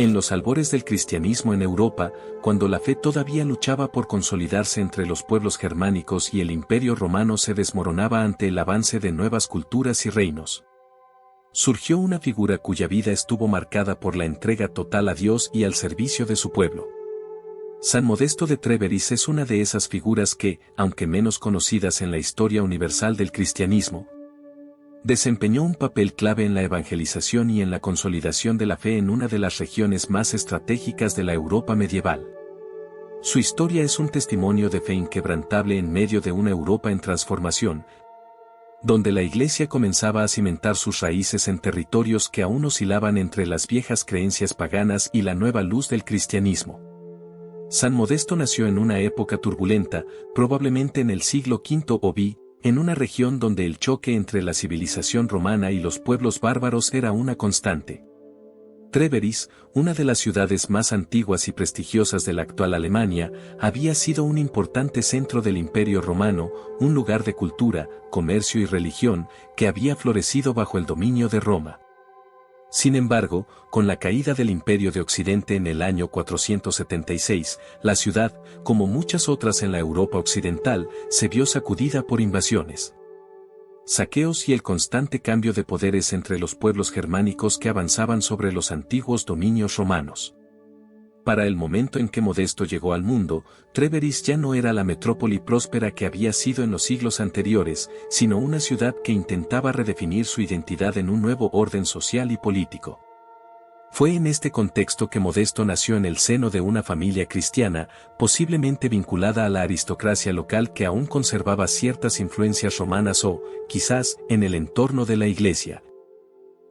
En los albores del cristianismo en Europa, cuando la fe todavía luchaba por consolidarse entre los pueblos germánicos y el Imperio Romano se desmoronaba ante el avance de nuevas culturas y reinos, surgió una figura cuya vida estuvo marcada por la entrega total a Dios y al servicio de su pueblo. San Modesto de Trèveris es una de esas figuras que, aunque menos conocidas en la historia universal del cristianismo, desempeñó un papel clave en la evangelización y en la consolidación de la fe en una de las regiones más estratégicas de la Europa medieval. Su historia es un testimonio de fe inquebrantable en medio de una Europa en transformación, donde la Iglesia comenzaba a cimentar sus raíces en territorios que aún oscilaban entre las viejas creencias paganas y la nueva luz del cristianismo. San Modesto nació en una época turbulenta, probablemente en el siglo V o V, en una región donde el choque entre la civilización romana y los pueblos bárbaros era una constante. Trèveris, una de las ciudades más antiguas y prestigiosas de la actual Alemania, había sido un importante centro del Imperio Romano, un lugar de cultura, comercio y religión, que había florecido bajo el dominio de Roma. Sin embargo, con la caída del Imperio de Occidente en el año 476, la ciudad, como muchas otras en la Europa occidental, se vio sacudida por invasiones, saqueos y el constante cambio de poderes entre los pueblos germánicos que avanzaban sobre los antiguos dominios romanos. Para el momento en que Modesto llegó al mundo, Trèveris ya no era la metrópoli próspera que había sido en los siglos anteriores, sino una ciudad que intentaba redefinir su identidad en un nuevo orden social y político. Fue en este contexto que Modesto nació en el seno de una familia cristiana, posiblemente vinculada a la aristocracia local que aún conservaba ciertas influencias romanas o, quizás, en el entorno de la Iglesia,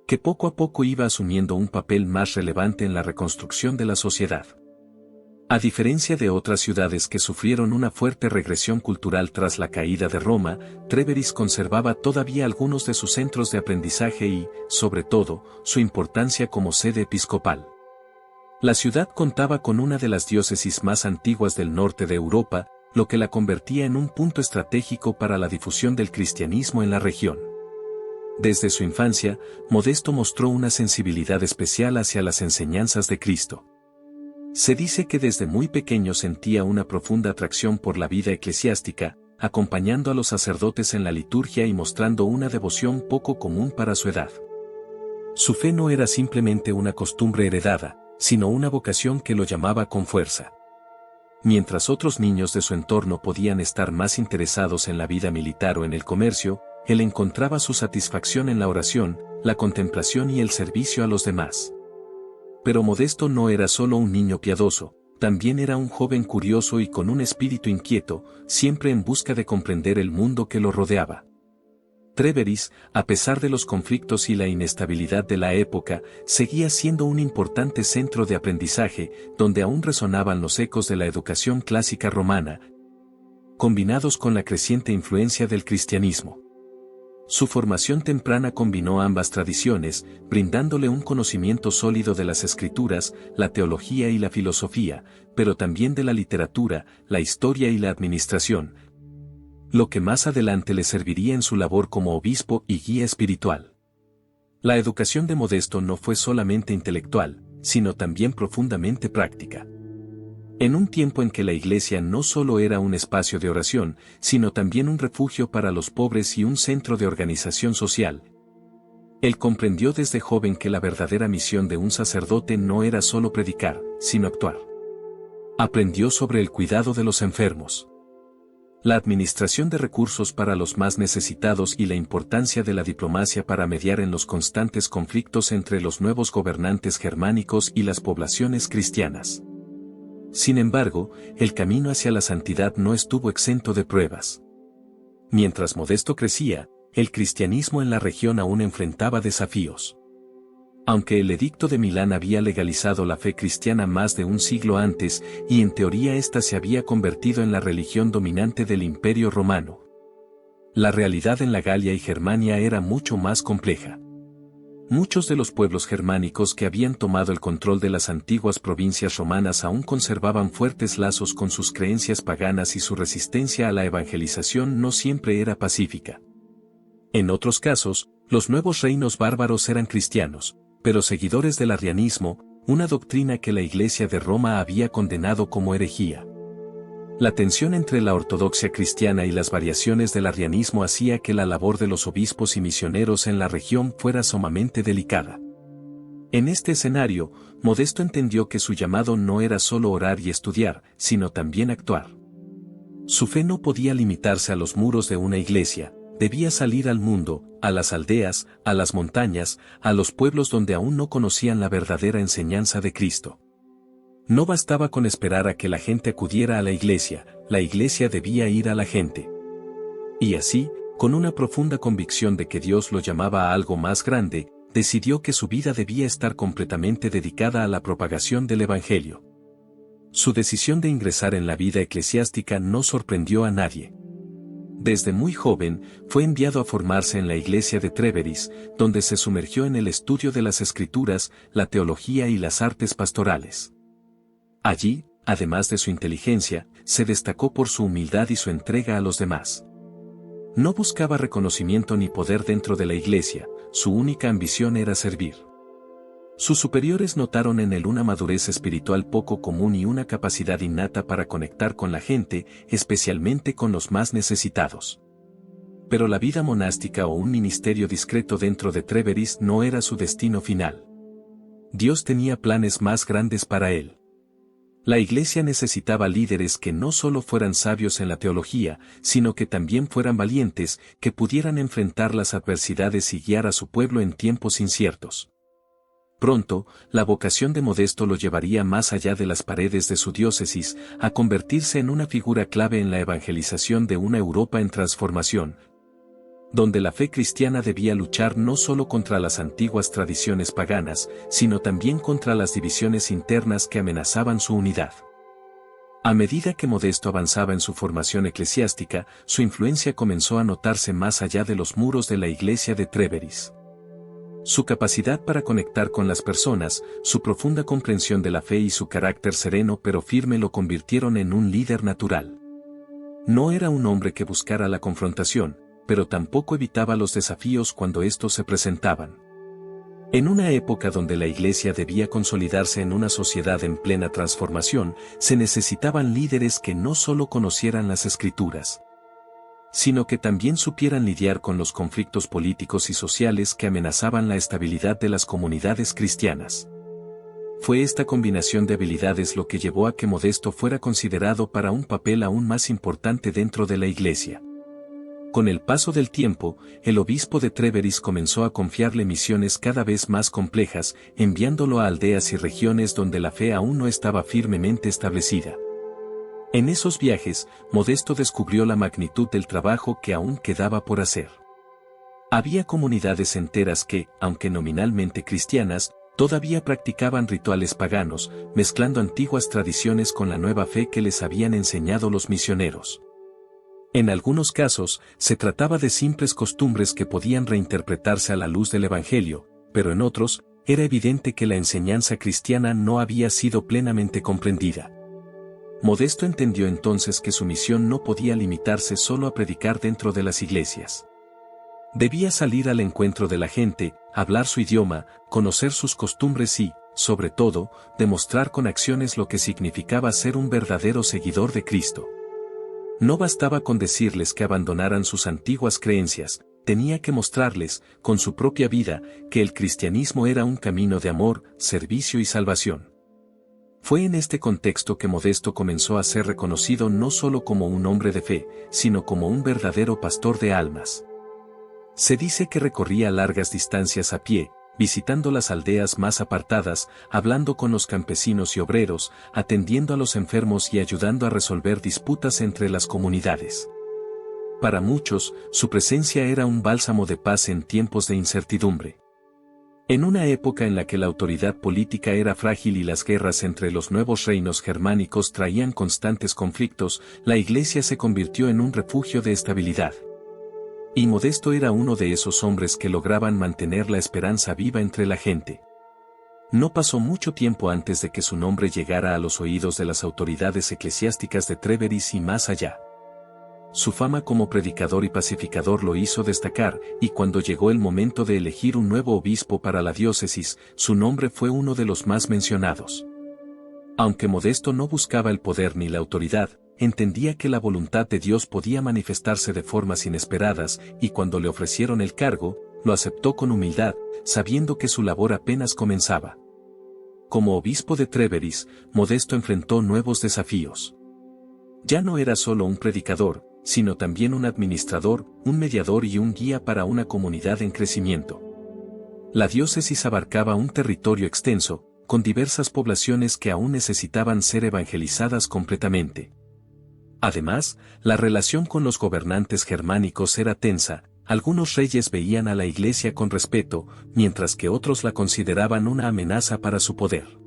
que poco a poco iba asumiendo un papel más relevante en la reconstrucción de la sociedad. A diferencia de otras ciudades que sufrieron una fuerte regresión cultural tras la caída de Roma, Trèveris conservaba todavía algunos de sus centros de aprendizaje y, sobre todo, su importancia como sede episcopal. La ciudad contaba con una de las diócesis más antiguas del norte de Europa, lo que la convertía en un punto estratégico para la difusión del cristianismo en la región. Desde su infancia, Modesto mostró una sensibilidad especial hacia las enseñanzas de Cristo. Se dice que desde muy pequeño sentía una profunda atracción por la vida eclesiástica, acompañando a los sacerdotes en la liturgia y mostrando una devoción poco común para su edad. Su fe no era simplemente una costumbre heredada, sino una vocación que lo llamaba con fuerza. Mientras otros niños de su entorno podían estar más interesados en la vida militar o en el comercio, él encontraba su satisfacción en la oración, la contemplación y el servicio a los demás. Pero Modesto no era solo un niño piadoso, también era un joven curioso y con un espíritu inquieto, siempre en busca de comprender el mundo que lo rodeaba. Trèveris, a pesar de los conflictos y la inestabilidad de la época, seguía siendo un importante centro de aprendizaje, donde aún resonaban los ecos de la educación clásica romana, combinados con la creciente influencia del cristianismo. Su formación temprana combinó ambas tradiciones, brindándole un conocimiento sólido de las escrituras, la teología y la filosofía, pero también de la literatura, la historia y la administración, lo que más adelante le serviría en su labor como obispo y guía espiritual. La educación de Modesto no fue solamente intelectual, sino también profundamente práctica. En un tiempo en que la Iglesia no solo era un espacio de oración, sino también un refugio para los pobres y un centro de organización social, él comprendió desde joven que la verdadera misión de un sacerdote no era solo predicar, sino actuar. Aprendió sobre el cuidado de los enfermos, la administración de recursos para los más necesitados y la importancia de la diplomacia para mediar en los constantes conflictos entre los nuevos gobernantes germánicos y las poblaciones cristianas. Sin embargo, el camino hacia la santidad no estuvo exento de pruebas. Mientras Modesto crecía, el cristianismo en la región aún enfrentaba desafíos. Aunque el Edicto de Milán había legalizado la fe cristiana más de un siglo antes, y en teoría ésta se había convertido en la religión dominante del Imperio Romano, la realidad en la Galia y Germania era mucho más compleja. Muchos de los pueblos germánicos que habían tomado el control de las antiguas provincias romanas aún conservaban fuertes lazos con sus creencias paganas y su resistencia a la evangelización no siempre era pacífica. En otros casos, los nuevos reinos bárbaros eran cristianos, pero seguidores del arrianismo, una doctrina que la Iglesia de Roma había condenado como herejía. La tensión entre la ortodoxia cristiana y las variaciones del arrianismo hacía que la labor de los obispos y misioneros en la región fuera sumamente delicada. En este escenario, Modesto entendió que su llamado no era solo orar y estudiar, sino también actuar. Su fe no podía limitarse a los muros de una iglesia, debía salir al mundo, a las aldeas, a las montañas, a los pueblos donde aún no conocían la verdadera enseñanza de Cristo. No bastaba con esperar a que la gente acudiera a la iglesia debía ir a la gente. Y así, con una profunda convicción de que Dios lo llamaba a algo más grande, decidió que su vida debía estar completamente dedicada a la propagación del Evangelio. Su decisión de ingresar en la vida eclesiástica no sorprendió a nadie. Desde muy joven, fue enviado a formarse en la iglesia de Trèveris, donde se sumergió en el estudio de las Escrituras, la teología y las artes pastorales. Allí, además de su inteligencia, se destacó por su humildad y su entrega a los demás. No buscaba reconocimiento ni poder dentro de la iglesia, su única ambición era servir. Sus superiores notaron en él una madurez espiritual poco común y una capacidad innata para conectar con la gente, especialmente con los más necesitados. Pero la vida monástica o un ministerio discreto dentro de Trèveris no era su destino final. Dios tenía planes más grandes para él. La iglesia necesitaba líderes que no solo fueran sabios en la teología, sino que también fueran valientes, que pudieran enfrentar las adversidades y guiar a su pueblo en tiempos inciertos. Pronto, la vocación de Modesto lo llevaría más allá de las paredes de su diócesis, a convertirse en una figura clave en la evangelización de una Europa en transformación, donde la fe cristiana debía luchar no solo contra las antiguas tradiciones paganas, sino también contra las divisiones internas que amenazaban su unidad. A medida que Modesto avanzaba en su formación eclesiástica, su influencia comenzó a notarse más allá de los muros de la iglesia de Trèveris. Su capacidad para conectar con las personas, su profunda comprensión de la fe y su carácter sereno pero firme lo convirtieron en un líder natural. No era un hombre que buscara la confrontación, pero tampoco evitaba los desafíos cuando estos se presentaban. En una época donde la iglesia debía consolidarse en una sociedad en plena transformación, se necesitaban líderes que no solo conocieran las Escrituras, sino que también supieran lidiar con los conflictos políticos y sociales que amenazaban la estabilidad de las comunidades cristianas. Fue esta combinación de habilidades lo que llevó a que Modesto fuera considerado para un papel aún más importante dentro de la iglesia. Con el paso del tiempo, el obispo de Trèveris comenzó a confiarle misiones cada vez más complejas, enviándolo a aldeas y regiones donde la fe aún no estaba firmemente establecida. En esos viajes, Modesto descubrió la magnitud del trabajo que aún quedaba por hacer. Había comunidades enteras que, aunque nominalmente cristianas, todavía practicaban rituales paganos, mezclando antiguas tradiciones con la nueva fe que les habían enseñado los misioneros. En algunos casos, se trataba de simples costumbres que podían reinterpretarse a la luz del Evangelio, pero en otros, era evidente que la enseñanza cristiana no había sido plenamente comprendida. Modesto entendió entonces que su misión no podía limitarse solo a predicar dentro de las iglesias. Debía salir al encuentro de la gente, hablar su idioma, conocer sus costumbres y, sobre todo, demostrar con acciones lo que significaba ser un verdadero seguidor de Cristo. No bastaba con decirles que abandonaran sus antiguas creencias, tenía que mostrarles, con su propia vida, que el cristianismo era un camino de amor, servicio y salvación. Fue en este contexto que Modesto comenzó a ser reconocido no solo como un hombre de fe, sino como un verdadero pastor de almas. Se dice que recorría largas distancias a pie, visitando las aldeas más apartadas, hablando con los campesinos y obreros, atendiendo a los enfermos y ayudando a resolver disputas entre las comunidades. Para muchos, su presencia era un bálsamo de paz en tiempos de incertidumbre. En una época en la que la autoridad política era frágil y las guerras entre los nuevos reinos germánicos traían constantes conflictos, la iglesia se convirtió en un refugio de estabilidad. Y Modesto era uno de esos hombres que lograban mantener la esperanza viva entre la gente. No pasó mucho tiempo antes de que su nombre llegara a los oídos de las autoridades eclesiásticas de Trèveris y más allá. Su fama como predicador y pacificador lo hizo destacar, y cuando llegó el momento de elegir un nuevo obispo para la diócesis, su nombre fue uno de los más mencionados. Aunque Modesto no buscaba el poder ni la autoridad, entendía que la voluntad de Dios podía manifestarse de formas inesperadas, y cuando le ofrecieron el cargo, lo aceptó con humildad, sabiendo que su labor apenas comenzaba. Como obispo de Tréveris, Modesto enfrentó nuevos desafíos. Ya no era solo un predicador, sino también un administrador, un mediador y un guía para una comunidad en crecimiento. La diócesis abarcaba un territorio extenso, con diversas poblaciones que aún necesitaban ser evangelizadas completamente. Además, la relación con los gobernantes germánicos era tensa. Algunos reyes veían a la Iglesia con respeto, mientras que otros la consideraban una amenaza para su poder.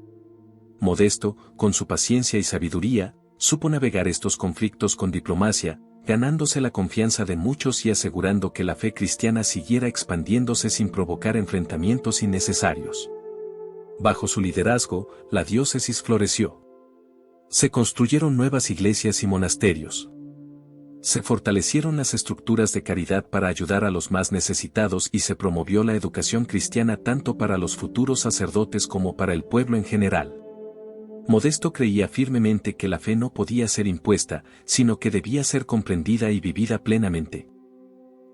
Modesto, con su paciencia y sabiduría, supo navegar estos conflictos con diplomacia, ganándose la confianza de muchos y asegurando que la fe cristiana siguiera expandiéndose sin provocar enfrentamientos innecesarios. Bajo su liderazgo, la diócesis floreció. Se construyeron nuevas iglesias y monasterios. Se fortalecieron las estructuras de caridad para ayudar a los más necesitados y se promovió la educación cristiana tanto para los futuros sacerdotes como para el pueblo en general. Modesto creía firmemente que la fe no podía ser impuesta, sino que debía ser comprendida y vivida plenamente.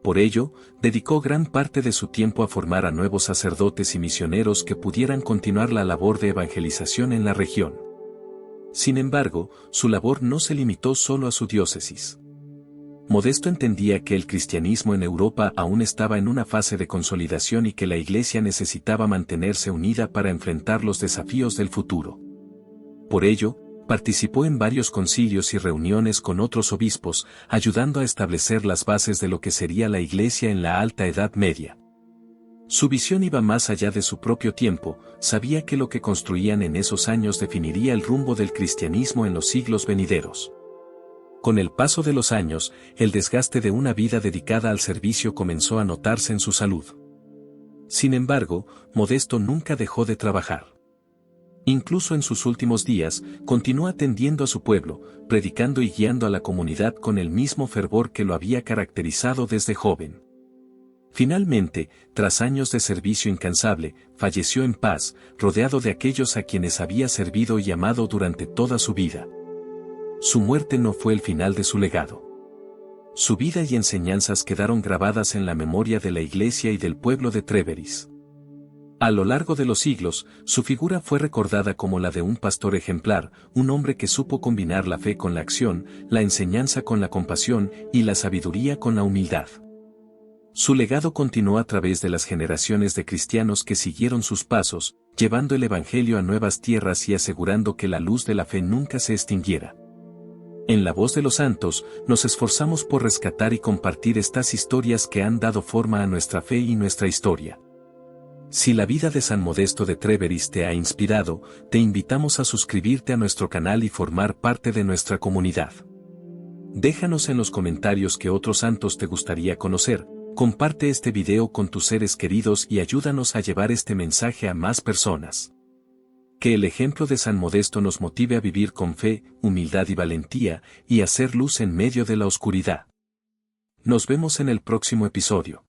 Por ello, dedicó gran parte de su tiempo a formar a nuevos sacerdotes y misioneros que pudieran continuar la labor de evangelización en la región. Sin embargo, su labor no se limitó solo a su diócesis. Modesto entendía que el cristianismo en Europa aún estaba en una fase de consolidación y que la Iglesia necesitaba mantenerse unida para enfrentar los desafíos del futuro. Por ello, participó en varios concilios y reuniones con otros obispos, ayudando a establecer las bases de lo que sería la Iglesia en la Alta Edad Media. Su visión iba más allá de su propio tiempo, sabía que lo que construían en esos años definiría el rumbo del cristianismo en los siglos venideros. Con el paso de los años, el desgaste de una vida dedicada al servicio comenzó a notarse en su salud. Sin embargo, Modesto nunca dejó de trabajar. Incluso en sus últimos días, continuó atendiendo a su pueblo, predicando y guiando a la comunidad con el mismo fervor que lo había caracterizado desde joven. Finalmente, tras años de servicio incansable, falleció en paz, rodeado de aquellos a quienes había servido y amado durante toda su vida. Su muerte no fue el final de su legado. Su vida y enseñanzas quedaron grabadas en la memoria de la Iglesia y del pueblo de Tréveris. A lo largo de los siglos, su figura fue recordada como la de un pastor ejemplar, un hombre que supo combinar la fe con la acción, la enseñanza con la compasión y la sabiduría con la humildad. Su legado continuó a través de las generaciones de cristianos que siguieron sus pasos, llevando el Evangelio a nuevas tierras y asegurando que la luz de la fe nunca se extinguiera. En La Voz de los Santos, nos esforzamos por rescatar y compartir estas historias que han dado forma a nuestra fe y nuestra historia. Si la vida de San Modesto de Tréveris te ha inspirado, te invitamos a suscribirte a nuestro canal y formar parte de nuestra comunidad. Déjanos en los comentarios qué otros santos te gustaría conocer, comparte este video con tus seres queridos y ayúdanos a llevar este mensaje a más personas. Que el ejemplo de San Modesto nos motive a vivir con fe, humildad y valentía, y a hacer luz en medio de la oscuridad. Nos vemos en el próximo episodio.